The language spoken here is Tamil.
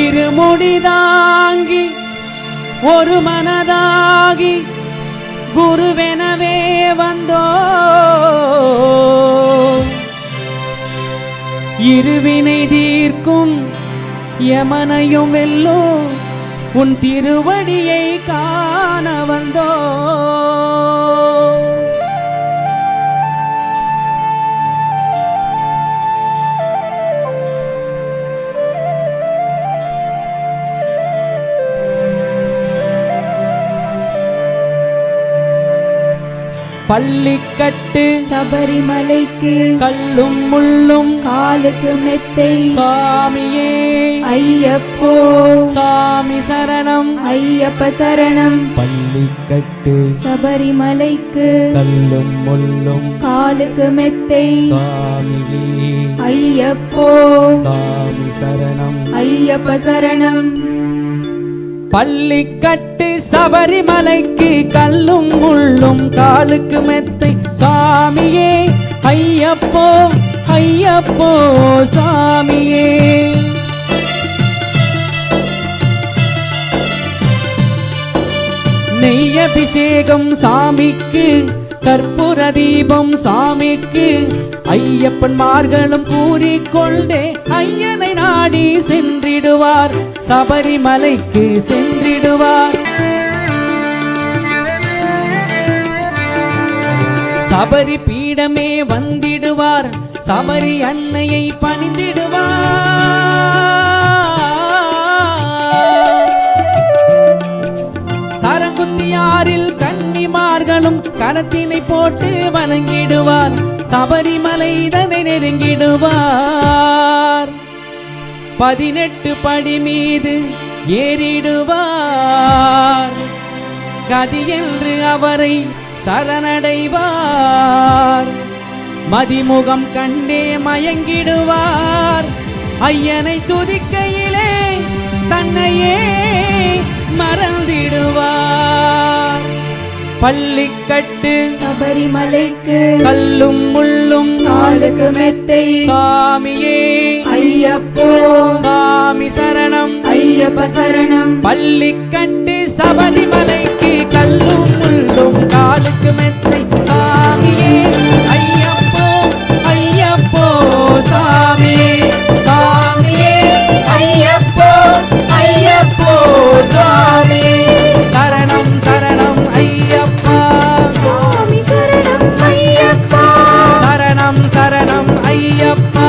இருமுடிதாங்கி ஒரு மனதாகி குருவெனவே வந்தோ இருவினை தீர்க்கும் யமனையும் வெல்லோ உன் திருவடியை காண வந்தோ பள்ளிக்கட்டு சபரிமலைக்கு கல்லும் முள்ளும் காலுக்கு மெத்தை சாமியே ஐயப்போ சாமி சரணம் ஐயப்ப சரணம். பள்ளிக்கட்டு சபரிமலைக்கு கல்லும் முள்ளும் காலுக்கு மெத்தை சாமியே ஐயப்போ சாமி சரணம் ஐயப்ப சரணம். பள்ளிக்கட்டு சபரிமலைக்கு கல்லும் முள்ளும் காலுக்கு மெத்தை சாமியே ஐயப்போ ஐயப்போ சாமியே. நெய்யபிஷேகம் சாமிக்கு கற்பூர தீபம் சாமிக்கு ஐயப்பன் மார்களும் கூறிக்கொண்டே ஐயனை நாடி சென்றிடுவார் சபரிமலைக்கு சென்றிடுவார். சபரி பீடமே வந்திடுவார் சபரி அன்னையை பணிந்திடுவார். சரங்குத்தியாரில் கன்னிமார்களும் கரத்தினை போட்டு வணங்கிடுவார் சபரிமலை தன்னை நெருங்கிடுவார். 18 படி மீது ஏறிடுவார் கதி என்று அவரை சரணடைவார். மதிமுகம் கண்டே மயங்கிடுவார் ஐயனை துதிக்கையிலே தன்னையே மறந்திடுவார். பள்ளிக்கட்டு சபரிமலைக்கு கல்லும் முள்ளும் காலுக்கு மெத்தை சாமியே ஐயப்போ சாமி சரணம் ஐயப்ப சரணம். பள்ளிக்கட்டு சபரிமலைக்கு கல்லும் முள்ளும் காலுக்கு மெத்தை சாமியே ஐயப்போ ஐயப்போ சாமியே சாமியே ஐயப்போ ஐயப்போ சாமியே சரணம் சரணம் ஐயப்பா சாமி சரணம் ஐயப்பா சரணம் சரணம் ஐயப்பா